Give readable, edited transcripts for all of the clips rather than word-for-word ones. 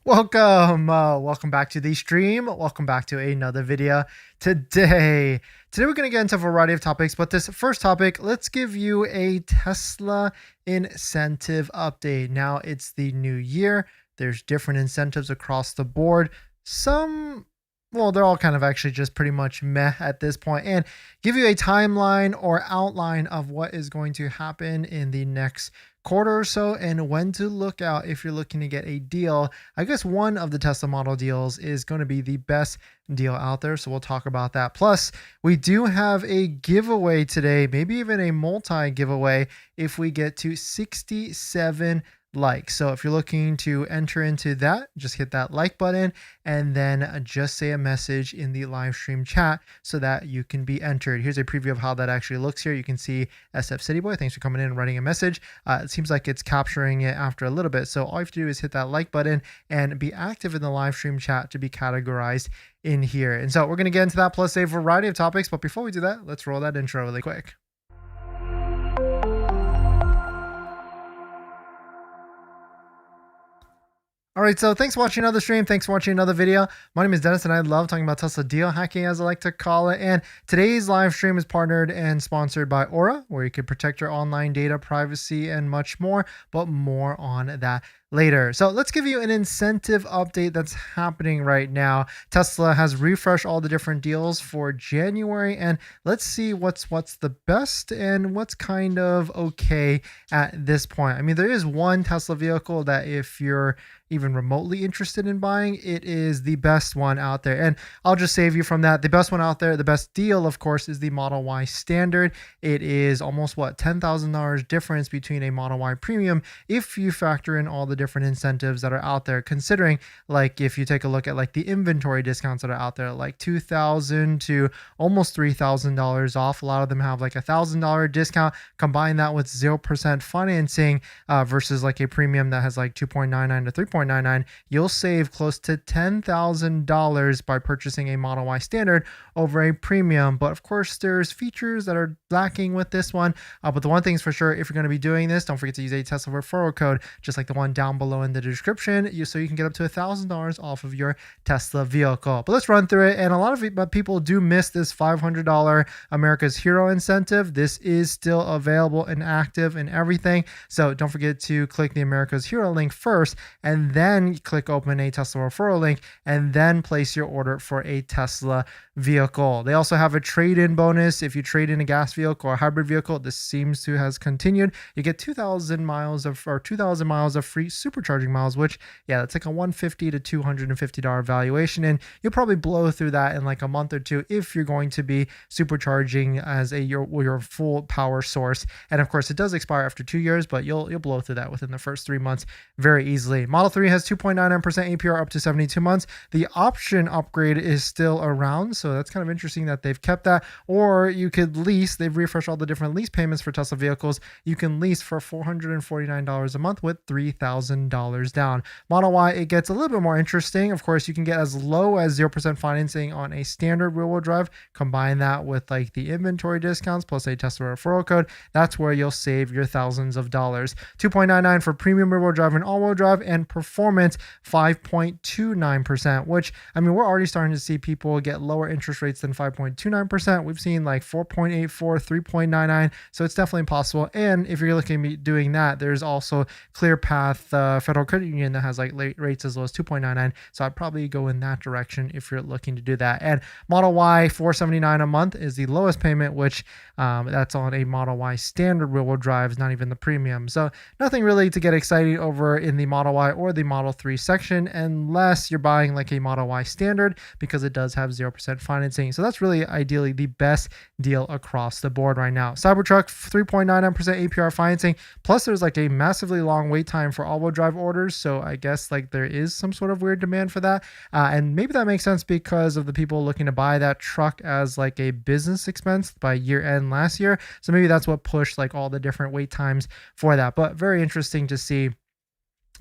Welcome back to the stream. Welcome back to another video. Today we're going to get into a variety of topics, but this first topic, let's give you a Tesla incentive update. Now it's the new year. There's different incentives across the board. Well, they're all kind of actually just pretty much meh at this point, and give you a timeline or outline of what is going to happen in the next quarter or so and when to look out if you're looking to get a deal. I guess one of the Tesla model deals is going to be the best deal out there, so we'll talk about that. Plus, we do have a giveaway today, maybe even a multi giveaway if we get to 67 likes. So if you're looking to enter into that, just hit that like button and then just say a message in the live stream chat so that you can be entered. Here's a preview of how that actually looks here. You can see SF City Boy, thanks for coming in and writing a message. It seems like it's capturing it after a little bit. So all you have to do is hit that like button and be active in the live stream chat to be categorized in here. And so we're going to get into that plus a variety of topics. But before we do that, let's roll that intro really quick. All right, so thanks for watching another stream. Thanks for watching another video. My name is Dennis, and I love talking about Tesla deal hacking, as I like to call it. And today's live stream is partnered and sponsored by Aura, where you can protect your online data, privacy, and much more, but more on that later. So let's give you an incentive update that's happening right now. Tesla has refreshed all the different deals for January, and let's see what's the best and what's kind of okay at this point. I mean, there is one Tesla vehicle that if you're even remotely interested in buying, it is the best one out there. And I'll just save you from that. The best one out there, the best deal, of course, is the Model Y Standard. It is almost $10,000 difference between a Model Y Premium if you factor in all the different incentives that are out there, considering like if you take a look at like the inventory discounts that are out there, like $2,000 to almost $3,000 off. A lot of them have like $1,000 discount. Combine that with 0% financing versus like a premium that has like 2.99 to 3.99, you'll save close to $10,000 by purchasing a Model Y Standard over a premium. But of course, there's features that are lacking with this one. But the one thing's for sure, if you're going to be doing this, don't forget to use a Tesla referral code, just like the one down below in the description, so you can get up to $1,000 off of your Tesla vehicle. But let's run through it. And a lot of people do miss this $500 America's Hero incentive. This is still available and active and everything. So don't forget to click the America's Hero link first, and then click open a Tesla referral link, and then place your order for a Tesla vehicle. They also have a trade-in bonus. If you trade in a gas vehicle or a hybrid vehicle, this seems to has continued. You get 2,000 miles of free supercharging miles, which, yeah, that's like a $150 to $250 valuation, and you'll probably blow through that in like a month or two if you're going to be supercharging as your full power source. And of course, it does expire after 2 years, but you'll blow through that within the first 3 months very easily. Model 3 has 2.99% APR up to 72 months. The option upgrade is still around, so that's kind of interesting that they've kept that. Or you could lease. They've refreshed all the different lease payments for Tesla vehicles. You can lease for $449 a month with $3,000 down. Model Y, it gets a little bit more interesting. Of course, you can get as low as 0% financing on a standard rear-wheel drive. Combine that with like the inventory discounts plus a Tesla referral code. That's where you'll save your thousands of dollars. 2.99 for premium rear-wheel drive and all-wheel drive, and performance 5.29%, which, I mean, we're already starting to see people get lower interest rates than 5.29%. We've seen like 4.84, 3.99, so it's definitely possible. And if you're looking at doing that, there's also ClearPath Federal Credit Union that has like rates as low as 2.99, so I'd probably go in that direction if you're looking to do that. And Model Y, $479 a month is the lowest payment, which that's on a Model Y standard rear-wheel drive, not even the premium. So nothing really to get excited over in the Model Y or the Model 3 section, unless you're buying like a Model Y standard, because it does have 0% financing. So that's really ideally the best deal across the board right now. Cybertruck, 3.99% APR financing, plus there's like a massively long wait time for all-wheel drive orders, so I guess like there is some sort of weird demand for that, and maybe that makes sense because of the people looking to buy that truck as like a business expense by year end last year. So maybe that's what pushed like all the different wait times for that. But very interesting to see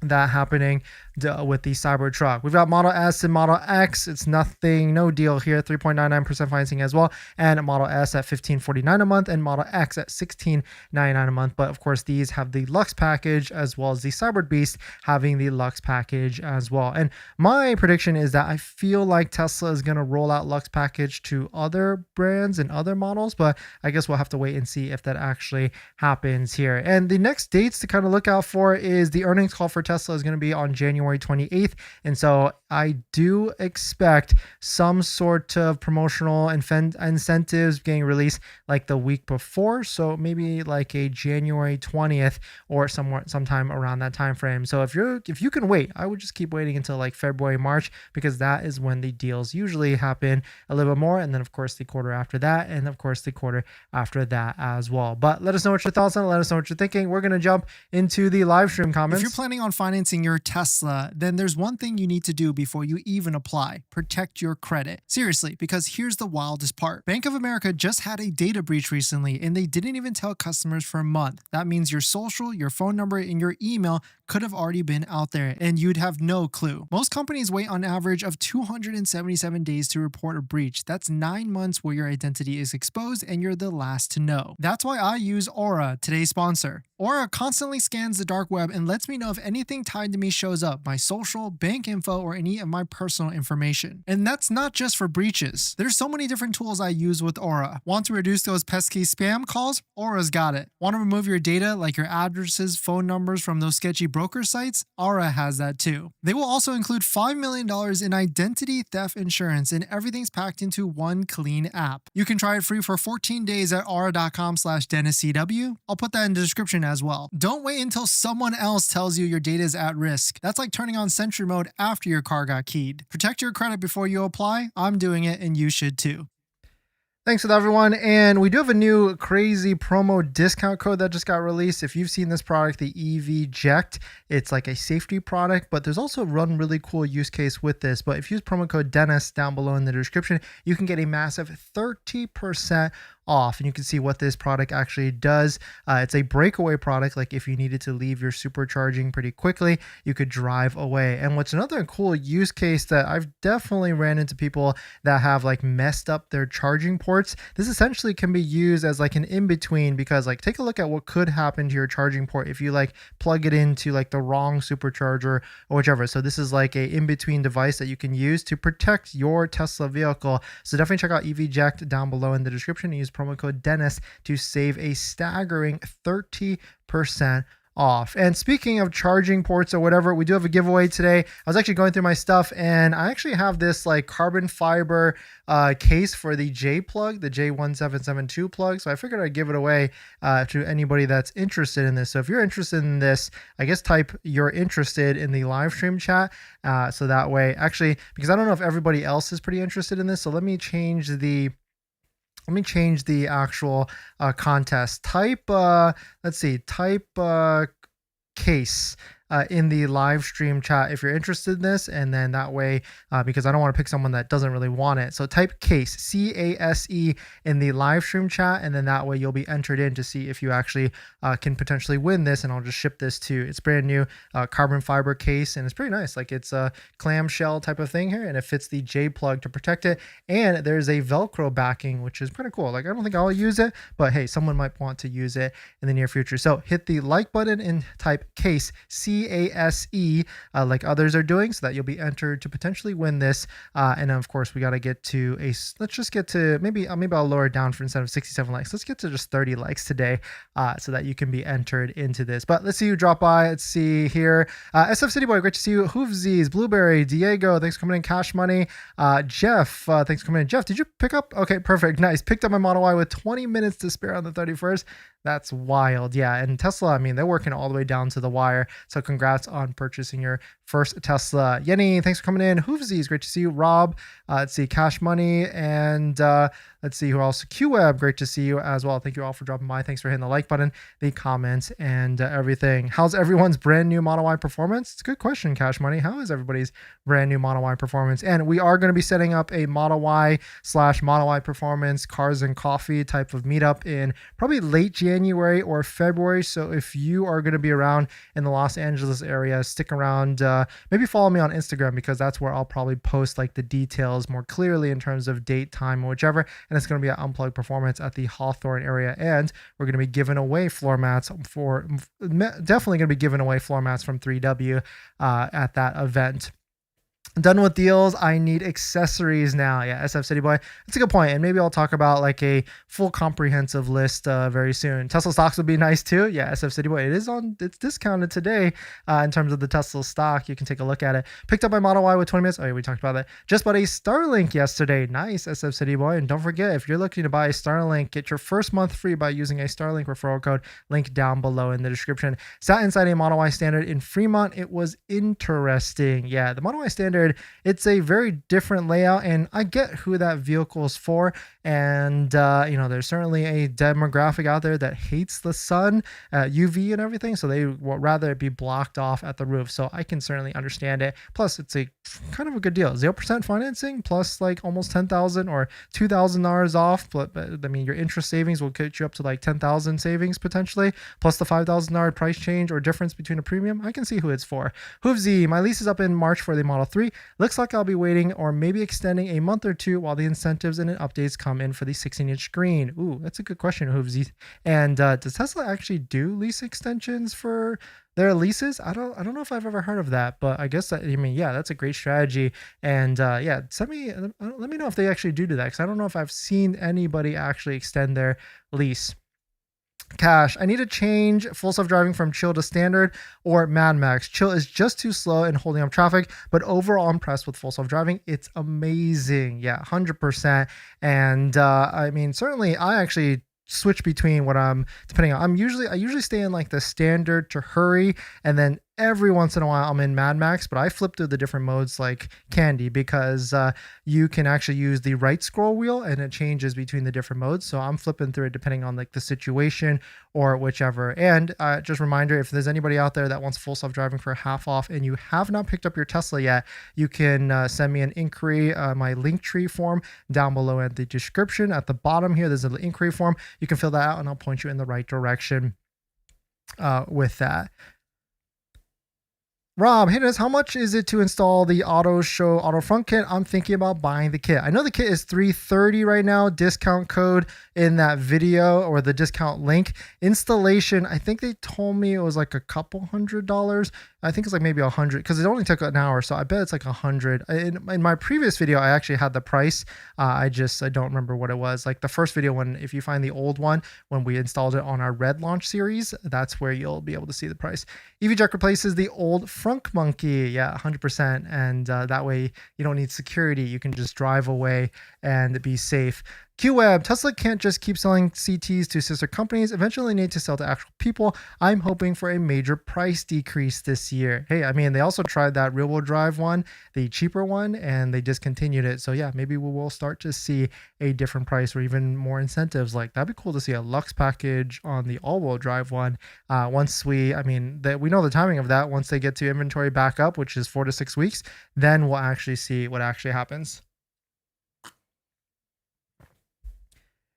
that happening. with the Cybertruck. We've got Model S and Model X. It's nothing, no deal here. 3.99% financing as well. And Model S at $1549 a month and Model X at $1699 a month. But of course, these have the Lux package as well as the Cyber Beast having the Lux package as well. And my prediction is that I feel like Tesla is going to roll out Lux package to other brands and other models, but I guess we'll have to wait and see if that actually happens here. And the next dates to kind of look out for is the earnings call for Tesla is going to be on January 28th. And so I do expect some sort of promotional incentives getting released like the week before. So maybe like a January 20th or sometime around that time frame. So if you can wait, I would just keep waiting until like February, March, because that is when the deals usually happen a little bit more. And then of course the quarter after that, and of course the quarter after that as well. But let us know what your thoughts on it. Let us know what you're thinking. We're going to jump into the live stream comments. If you're planning on financing your Tesla, then there's one thing you need to do before you even apply: protect your credit. Seriously, because here's the wildest part. Bank of America just had a data breach recently, and they didn't even tell customers for a month. That means your social, your phone number, and your email could have already been out there, and you'd have no clue. Most companies wait on average of 277 days to report a breach. That's 9 months where your identity is exposed and you're the last to know. That's why I use Aura, today's sponsor. Aura constantly scans the dark web and lets me know if anything tied to me shows up: my social, bank info, or any of my personal information. And that's not just for breaches. There's so many different tools I use with Aura. Want to reduce those pesky spam calls? Aura's got it. Want to remove your data like your addresses, phone numbers from those sketchy broker sites? Aura has that too. They will also include $5 million in identity theft insurance, and everything's packed into one clean app. You can try it free for 14 days at aura.com/DennisCW. I'll put that in the description as well. Don't wait until someone else tells you your data is at risk. That's like turning on Sentry mode after your car got keyed. Protect your credit before you apply. I'm doing it, and you should too. Thanks for that, everyone. And we do have a new crazy promo discount code that just got released. If you've seen this product, the EVJect, it's like a safety product, but there's also one really cool use case with this. But if you use promo code Dennis down below in the description, you can get a massive 30% off, and you can see what this product actually does. It's a breakaway product. Like if you needed to leave your supercharging pretty quickly, you could drive away. And what's another cool use case that I've definitely ran into people that have like messed up their charging ports. This essentially can be used as like an in-between, because like take a look at what could happen to your charging port if you like plug it into like the wrong supercharger or whichever. So this is like a in-between device that you can use to protect your Tesla vehicle. So definitely check out EVJect down below in the description and use promo code Dennis to save a staggering 30% off. And speaking of charging ports or whatever, we do have a giveaway today. I was actually going through my stuff, and I actually have this like carbon fiber case for the J plug, the J1772 plug. So I figured I'd give it away to anybody that's interested in this. So if you're interested in this, I guess type "you're interested" in the live stream chat. So that way, actually, because I don't know if everybody else is pretty interested in this. So let me change the actual contest. Type, case in the live stream chat if you're interested in this, and then that way, because I don't want to pick someone that doesn't really want it. So type case, CASE, in the live stream chat, and then that way you'll be entered in to see if you actually can potentially win this, and I'll just ship this to you. It's brand new carbon fiber case, and it's pretty nice. Like it's a clamshell type of thing here, and it fits the J plug to protect it, and there's a Velcro backing, which is pretty cool. Like I don't think I'll use it, but hey, someone might want to use it in the near future. So hit the like button and type case, CASE, like others are doing, so that you'll be entered to potentially win this. And of course, we got to get to let's just get to maybe I'll lower it down for instead of 67 likes. Let's get to just 30 likes today, so that you can be entered into this. But let's see who dropped by. Let's see here. SF City Boy, great to see you. Hoofsies, Blueberry, Diego, thanks for coming in. Cash Money, Jeff, thanks for coming in. Jeff, did you pick up? Okay, perfect, nice. Picked up my Model Y with 20 minutes to spare on the 31st. That's wild. Yeah. And Tesla, I mean, they're working all the way down to the wire. So congrats on purchasing your first Tesla. Yenny, thanks for coming in. Hoofsies, great to see you. Rob, let's see, Cash Money, and let's see who else. QWeb, great to see you as well. Thank you all for dropping by. Thanks for hitting the like button, the comments, and everything. How's everyone's brand new Model Y performance? It's a good question, Cash Money. How is everybody's brand new Model Y performance? And we are going to be setting up a Model Y/Model Y performance cars and coffee type of meetup in probably late January or February. So if you are going to be around in the Los Angeles Angeles area, stick around. Maybe follow me on Instagram, because that's where I'll probably post like the details more clearly in terms of date, time, or whichever. And it's going to be at Unplugged Performance at the Hawthorne area. And we're going to be giving away floor mats definitely going to be giving away floor mats from 3W at that event. Done with deals. I need accessories now. Yeah, SF City Boy. That's a good point. And maybe I'll talk about like a full comprehensive list very soon. Tesla stocks would be nice too. Yeah, SF City Boy. It's discounted today in terms of the Tesla stock. You can take a look at it. Picked up my Model Y with 20 minutes. Oh yeah, we talked about that. Just bought a Starlink yesterday. Nice, SF City Boy. And don't forget, if you're looking to buy a Starlink, get your first month free by using a Starlink referral code. Link down below in the description. Sat inside a Model Y Standard in Fremont. It was interesting. Yeah, the Model Y Standard, it's a very different layout, and I get who that vehicle is for. And there's certainly a demographic out there that hates the sun, UV and everything, so they would rather it be blocked off at the roof. So I can certainly understand it. Plus, it's a kind of a good deal. 0% financing plus like almost $10,000 or $2,000 off. But I mean, your interest savings will get you up to like $10,000 savings potentially, plus the $5,000 price change or difference between a premium. I can see who it's for. Hoovzy, my lease is up in March for the Model 3. Looks like I'll be waiting or maybe extending a month or two while the incentives and updates come in for the 16-inch screen. Ooh, that's a good question, Hoovzy. And does Tesla actually do lease extensions for their leases? I don't know if I've ever heard of that, but I guess yeah, that's a great strategy. And yeah, let me know if they actually do that, because I don't know if I've seen anybody actually extend their lease. Cash, I need to change full self-driving from chill to standard or Mad Max. Chill is just too slow and holding up traffic, but overall impressed with full self-driving. It's amazing. Yeah, 100%. And I mean, certainly I actually switch between what I'm depending on. I usually stay in like the standard to hurry, and then every once in a while I'm in Mad Max, but I flip through the different modes like candy, because you can actually use the right scroll wheel and it changes between the different modes. So I'm flipping through it depending on like the situation or whichever. And just a reminder, if there's anybody out there that wants full self-driving for half off and you have not picked up your Tesla yet, you can send me an inquiry, my Linktree form down below at the description. At the bottom here, there's an inquiry form. You can fill that out and I'll point you in the right direction with that. Rob, hit us. How much is it to install the Auto front kit? I'm thinking about buying the kit. I know the kit is $330 right now. Discount code in that video or the discount link. Installation, I think they told me it was like a couple $100. I think it's like maybe 100, because it only took an hour, so I bet it's like 100. In my previous video, I actually had the price. I don't remember what it was. Like the first video, if you find the old one, when we installed it on our Red Launch series, that's where you'll be able to see the price. EV Jack replaces the old Frunk Monkey. Yeah, 100%. And that way you don't need security. You can just drive away and be safe. QWeb, Tesla can't just keep selling CTs to sister companies. Eventually need to sell to actual people. I'm hoping for a major price decrease this year. Hey, I mean, they also tried that rear-wheel drive one, the cheaper one, and they discontinued it. So yeah, maybe we will start to see a different price or even more incentives. Like that'd be cool to see a Lux package on the all-wheel drive one. Once we know the timing of that. Once they get to inventory back up, which is 4 to 6 weeks, then we'll actually see what actually happens.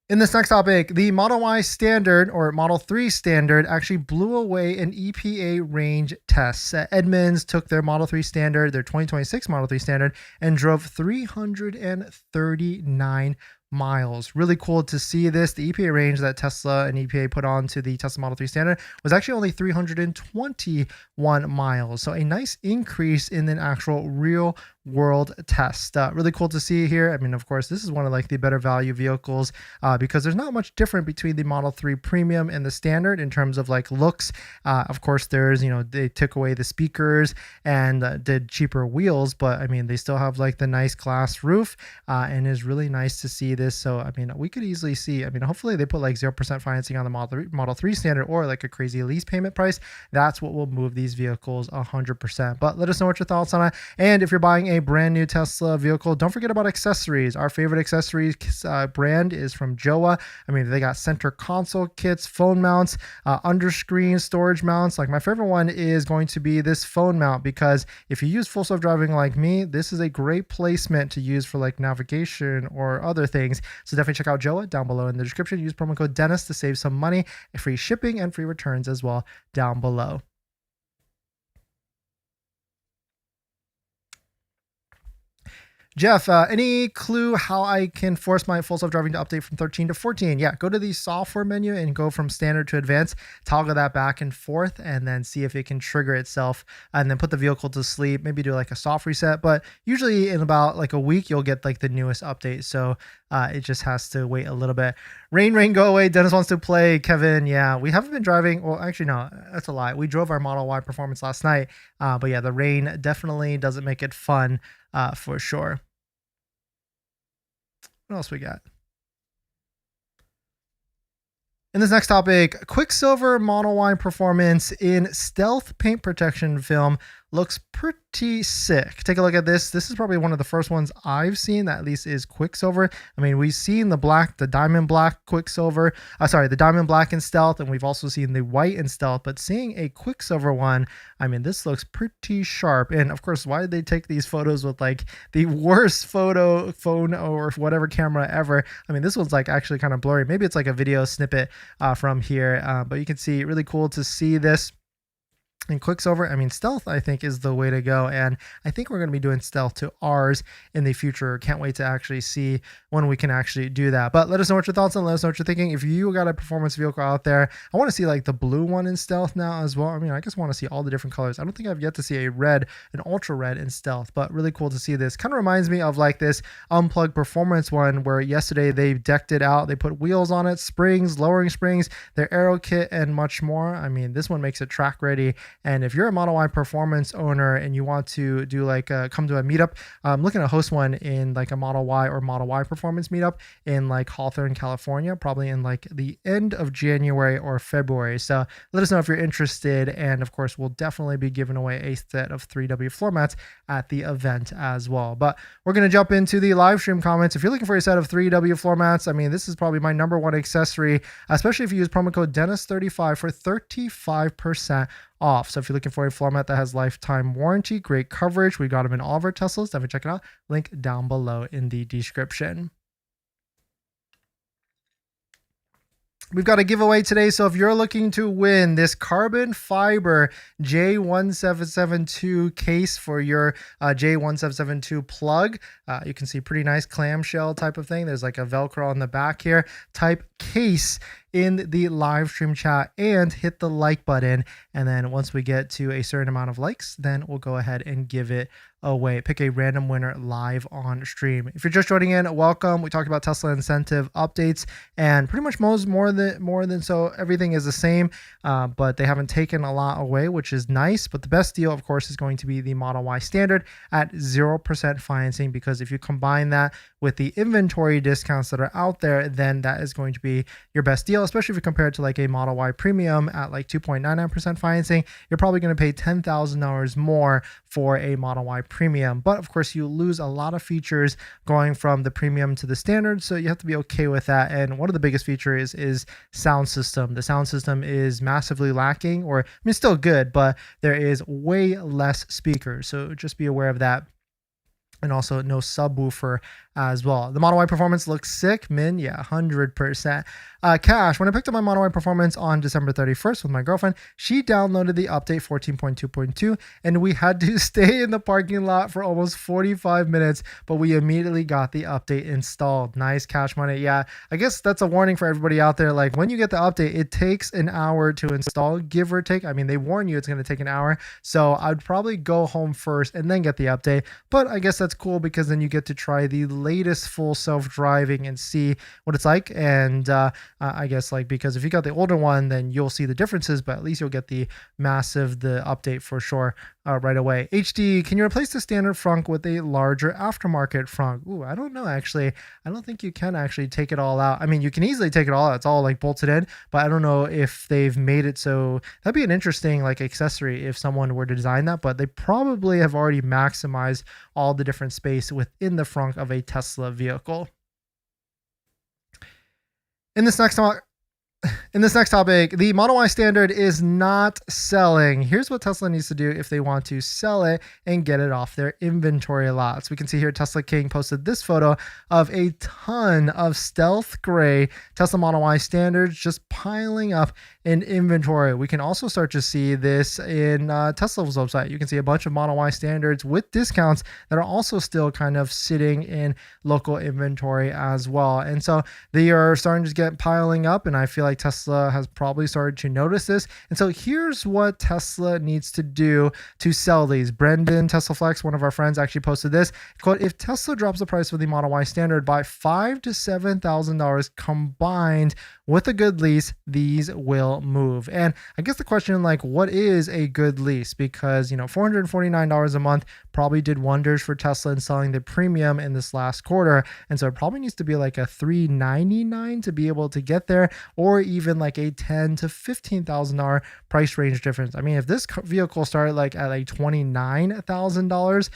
In this next topic, the Model Y Standard or Model 3 Standard actually blew away an EPA range test. Edmunds took their Model 3 Standard, their 2026 Model 3 Standard, and drove 339 miles. Really cool to see this. The EPA range that Tesla and EPA put onto the Tesla Model 3 Standard was actually only 321 miles. So a nice increase in an actual real world test. Really cool to see here. I mean, of course, this is one of like the better value vehicles because there's not much different between the Model 3 Premium and the Standard in terms of like looks. Of course, there's, they took away the speakers and did cheaper wheels, but I mean, they still have like the nice glass roof and it's really nice to see this. So, I mean, we could easily see, hopefully they put like 0% financing on the Model 3 Standard or like a crazy lease payment price. That's what will move these vehicles 100%. But let us know what your thoughts on it. And if you're buying a brand new Tesla vehicle, don't forget about accessories. Our favorite accessories brand is from Joa. I mean, they got center console kits, phone mounts, underscreen storage mounts. Like my favorite one is going to be this phone mount, because if you use full self-driving like me, this is a great placement to use for like navigation or other things. So definitely check out Joa down below in the description. Use promo code Dennis to save some money, free shipping and free returns as well down below. Jeff, any clue how I can force my full self-driving to update from 13 to 14? Yeah, go to the software menu and go from standard to advanced, toggle that back and forth, and then see if it can trigger itself, and then put the vehicle to sleep, maybe do like a soft reset. But usually in about like a week, you'll get like the newest update. So it just has to wait a little bit. Rain, go away. Dennis wants to play. Kevin, yeah, we haven't been driving. Well, actually, no, that's a lie. We drove our Model Y Performance last night. But yeah, the rain definitely doesn't make it fun for sure. What else we got? In this next topic, Quicksilver Model Y Performance in stealth paint protection film looks pretty sick. Take a look at this. This is probably one of the first ones I've seen that at least is Quicksilver. I mean, we've seen the black, the diamond black Quicksilver, the diamond black in stealth, and we've also seen the white in stealth, but seeing a Quicksilver one, I mean, this looks pretty sharp. And of course, why did they take these photos with like the worst phone or whatever camera ever? I mean, this one's like actually kind of blurry. Maybe it's like a video snippet from here, but you can see really cool to see this. And Quicksilver, I mean, stealth, I think, is the way to go. And I think we're going to be doing stealth to ours in the future. Can't wait to actually see when we can actually do that. But let us know what your thoughts are. Let us know what you're thinking. If you got a performance vehicle out there, I want to see like the blue one in stealth now as well. I mean, I just want to see all the different colors. I don't think I've yet to see a red, an ultra red in stealth, but really cool to see this. Kind of reminds me of like this Unplugged performance one where yesterday they decked it out. They put wheels on it, springs, lowering springs, their aero kit, and much more. I mean, this one makes it track ready. And if you're a Model Y Performance owner and you want to do like come to a meetup, I'm looking to host one in like a Model Y or Model Y Performance meetup in like Hawthorne, California, probably in like the end of January or February. So let us know if you're interested. And of course, we'll definitely be giving away a set of 3W floor mats at the event as well. But we're going to jump into the live stream comments. If you're looking for a set of 3W floor mats, I mean, this is probably my #1 accessory, especially if you use promo code Dennis35 for 35% off. So if you're looking for a floor mat that has lifetime warranty, great coverage, we got them in all of our Teslas. Definitely check it out. Link down below in the description. We've got a giveaway today, so if you're looking to win this carbon fiber J1772 case for your J1772 plug, you can see pretty nice clamshell type of thing. There's like a Velcro on the back here type case in the live stream chat, and hit the like button. And then once we get to a certain amount of likes, then we'll go ahead and give it away. Pick a random winner live on stream. If you're just joining in, welcome. We talked about Tesla incentive updates, and pretty much more than so everything is the same, but they haven't taken a lot away, which is nice. But the best deal, of course, is going to be the Model Y Standard at 0% financing, because if you combine that with the inventory discounts that are out there, then that is going to be your best deal, especially if you compare it to like a Model Y Premium at like 2.99% financing. You're probably going to pay $10,000 more for a Model Y Premium. But of course, you lose a lot of features going from the Premium to the Standard, so you have to be okay with that. And one of the biggest features is sound system. The sound system is massively lacking, or I mean, still good, but there is way less speakers. So just be aware of that. And also no subwoofer as well. The Model Y Performance looks sick, Min. Yeah, 100%. Cash, when I picked up my Model Y Performance on December 31st with my girlfriend, she downloaded the update 14.2.2, and we had to stay in the parking lot for almost 45 minutes, but we immediately got the update installed. Nice, Cash Money. Yeah, I guess that's a warning for everybody out there. Like, when you get the update, it takes an hour to install, give or take. I mean, they warn you it's going to take an hour, so I'd probably go home first and then get the update. But I guess that's cool, because then you get to try the latest full self-driving and see what it's like. And I guess, like, because if you got the older one, then you'll see the differences, but at least you'll get the update for sure right away. HD, can you replace the standard frunk with a larger aftermarket frunk? Ooh, I don't know, actually. I don't think you can actually take it all out. I mean, you can easily take it all out. It's all like bolted in, but I don't know if they've made it so. That'd be an interesting like accessory if someone were to design that, but they probably have already maximized all the different space within the frunk of a Tesla vehicle. In this next talk, In this next topic, the Model Y Standard is not selling. Here's what Tesla needs to do if they want to sell it and get it off their inventory lots. We can see here Tesla King posted this photo of a ton of stealth gray Tesla Model Y Standards just piling up in inventory. We can also start to see this in Tesla's website. You can see a bunch of Model Y Standards with discounts that are also still kind of sitting in local inventory as well. And so they are starting to get piling up, and I feel like Tesla has probably started to notice this. And so here's what Tesla needs to do to sell these. Brendan Tesla Flex, one of our friends, actually posted this quote: if Tesla drops the price for the Model Y Standard by $5,000 to $7,000 combined with a good lease, these will move. And I guess the question, like, what is a good lease? Because, you know, $449 a month probably did wonders for Tesla in selling the premium in this last quarter. And so it probably needs to be like a $399 to be able to get there, or even like a $10,000 to $15,000 price range difference. I mean, if this vehicle started like at like $29,000,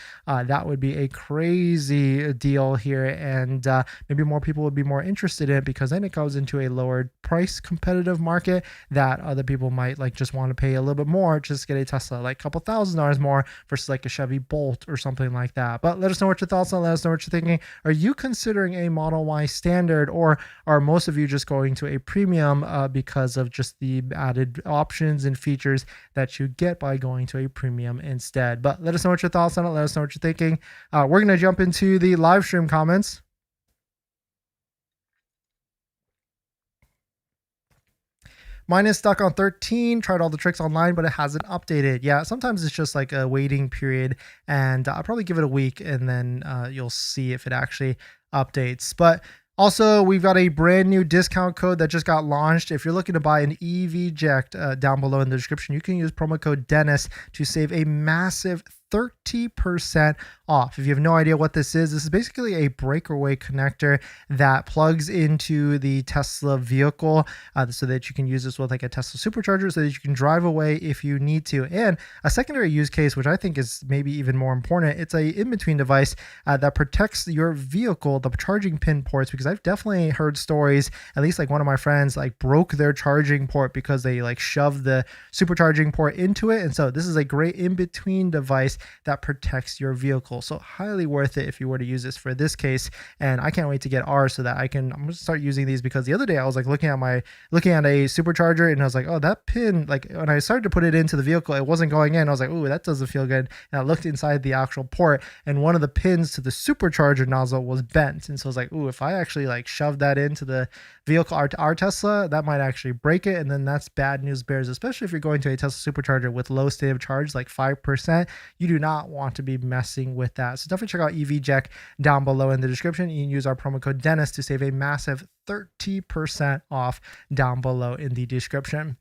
that would be a crazy deal here. And maybe more people would be more interested in it, because then it goes into a lower price competitive market that other people might like just want to pay a little bit more just to get a Tesla, like a couple $1,000s more versus like a Chevy Bolt or something like that. But let us know what your thoughts are. Let us know what you're thinking. Are you considering a Model Y Standard, or are most of you just going to a premium because of just the added options and features that you get by going to a premium instead? But let us know what your thoughts on it. Let us know what you're thinking. We're going to jump into the live stream comments. Mine is stuck on 13, tried all the tricks online, but it hasn't updated. Yeah, sometimes it's just like a waiting period, and I'll probably give it a week, and then you'll see if it actually updates. But also, we've got a brand new discount code that just got launched. If you're looking to buy an EVJect down below in the description, you can use promo code Dennis to save a massive 30% off. If you have no idea what this is basically a breakaway connector that plugs into the Tesla vehicle so that you can use this with like a Tesla supercharger so that you can drive away if you need to. And a secondary use case, which I think is maybe even more important, it's a in-between device that protects your vehicle, the charging pin ports, because I've definitely heard stories, at least like one of my friends like broke their charging port because they like shoved the supercharging port into it. And so this is a great in-between device that protects your vehicle. So highly worth it if you were to use this for this case. And I can't wait to get ours so that I'm going to start using these, because the other day I was like looking at a supercharger, and I was like, oh, that pin, like when I started to put it into the vehicle, it wasn't going in. I was like, oh, that doesn't feel good. And I looked inside the actual port, and one of the pins to the supercharger nozzle was bent. And so I was like, oh, if I actually like shove that into the vehicle, our Tesla, that might actually break it. And then that's bad news bears, especially if you're going to a Tesla supercharger with low state of charge, like 5%. You do not want to be messing with that. So definitely check out EVJect down below in the description. You can use our promo code Dennis to save a massive 30% off down below in the description.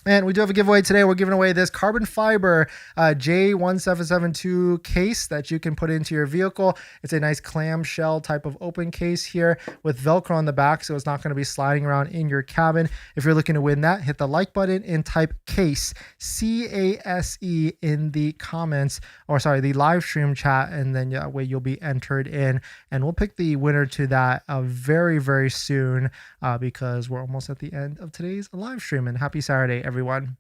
And we do have a giveaway today. We're giving away this carbon fiber J1772 case that you can put into your vehicle. It's a nice clamshell type of open case here with Velcro on the back, so it's not going to be sliding around in your cabin. If you're looking to win that, hit the like button and type CASE, C-A-S-E, in the comments, or sorry, the live stream chat, and then that way you'll be entered in. And we'll pick the winner to that very, very soon because we're almost at the end of today's live stream. And happy Saturday, everyone.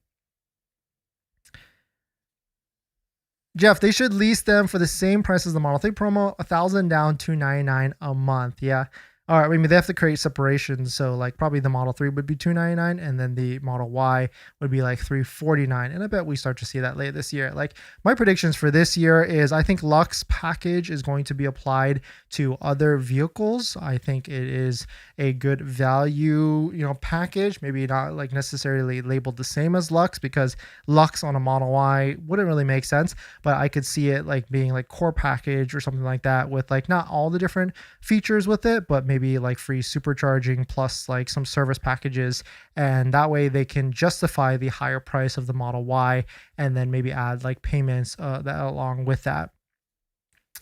Jeff, they should lease them for the same price as the Model 3 promo, $1,000 down, $299 a month. Yeah. All right. I mean, they have to create separations. So like probably the Model 3 would be $299, and then the Model Y would be like $349. And I bet we start to see that later this year. Like my predictions for this year is I think Lux package is going to be applied to other vehicles. I think it is a good value, package, maybe not like necessarily labeled the same as Lux, because Lux on a Model Y wouldn't really make sense, but I could see it like being like core package or something like that with like not all the different features with it, but maybe like free supercharging plus like some service packages, and that way they can justify the higher price of the Model Y and then maybe add like payments that along with that.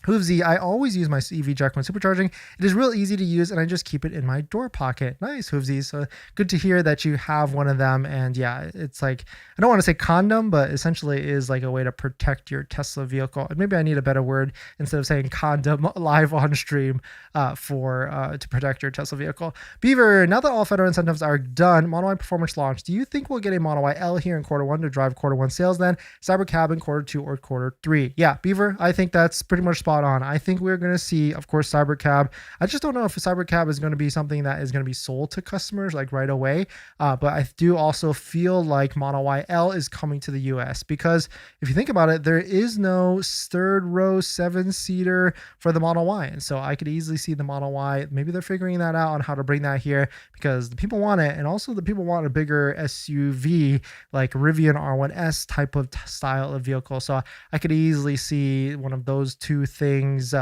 Hoovsy, I always use my EV jack when supercharging. It is real easy to use and I just keep it in my door pocket. Nice, Hoovsy. So good to hear that you have one of them. And yeah, it's like, I don't want to say condom, but essentially it is like a way to protect your Tesla vehicle. And maybe I need a better word instead of saying condom live on stream to protect your Tesla vehicle. Beaver, now that all federal incentives are done, Model Y performance launch, do you think we'll get a Model Y L here in Q1 to drive Q1 sales then? Cybercab in Q2 or Q3? Yeah, Beaver, I think that's pretty much spot on. I think we're going to see, of course, Cybercab. I just don't know if a Cybercab is going to be something that is going to be sold to customers like right away. But I do also feel like Model Y L is coming to the US because if you think about it, there is no third row 7-seater for the Model Y. And so I could easily see the Model Y. Maybe they're figuring that out on how to bring that here because the people want it. And also the people want a bigger SUV like Rivian R1S type of style of vehicle. So I could easily see one of those two things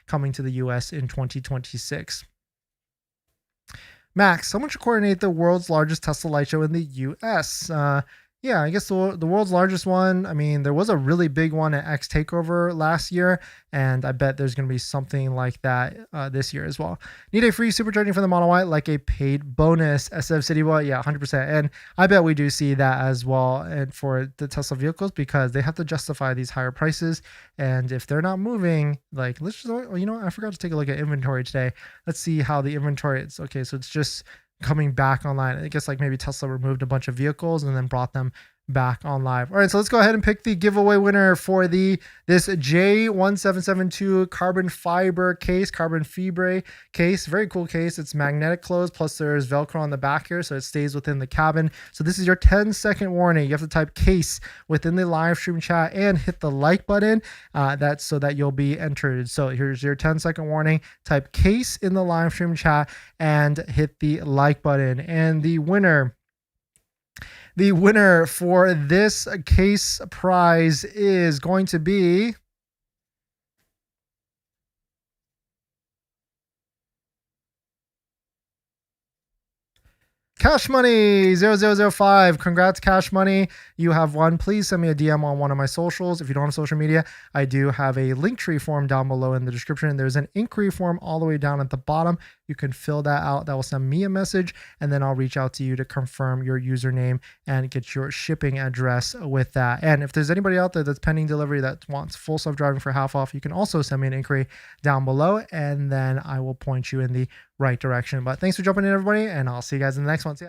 coming to the US in 2026. Max, someone should coordinate the world's largest Tesla light show in the US. Yeah, I guess the world's largest one. I mean, there was a really big one at X Takeover last year, and I bet there's going to be something like that this year as well. Need a free supercharging for the Model Y, like a paid bonus. SF City Boy, yeah, 100%. And I bet we do see that as well, and for the Tesla vehicles because they have to justify these higher prices. And if they're not moving, like let's just, you know, I forgot to take a look at inventory today. Let's see how the inventory is. Okay, so it's just coming back online. I guess like maybe Tesla removed a bunch of vehicles and then brought them back on live. All right, so let's go ahead and pick the giveaway winner for this J1772 carbon fiber case. Very cool case. It's magnetic close, plus there's Velcro on the back here, so it stays within the cabin. So this is your 10-second warning. You have to type case within the live stream chat and hit the like button. That's so that you'll be entered. So here's your 10-second warning. Type case in the live stream chat and hit the like button. And the winner for this case prize is going to be Cash Money 0005. Congrats, Cash Money. You have won. Please send me a DM on one of my socials. If you don't have social media, I do have a Linktree form down below in the description. There's an inquiry form all the way down at the bottom. You can fill that out. That will send me a message, and then I'll reach out to you to confirm your username and get your shipping address with that. And if there's anybody out there that's pending delivery that wants full self-driving for half off, you can also send me an inquiry down below, and then I will point you in the right direction. But thanks for jumping in, everybody, and I'll see you guys in the next one. See ya.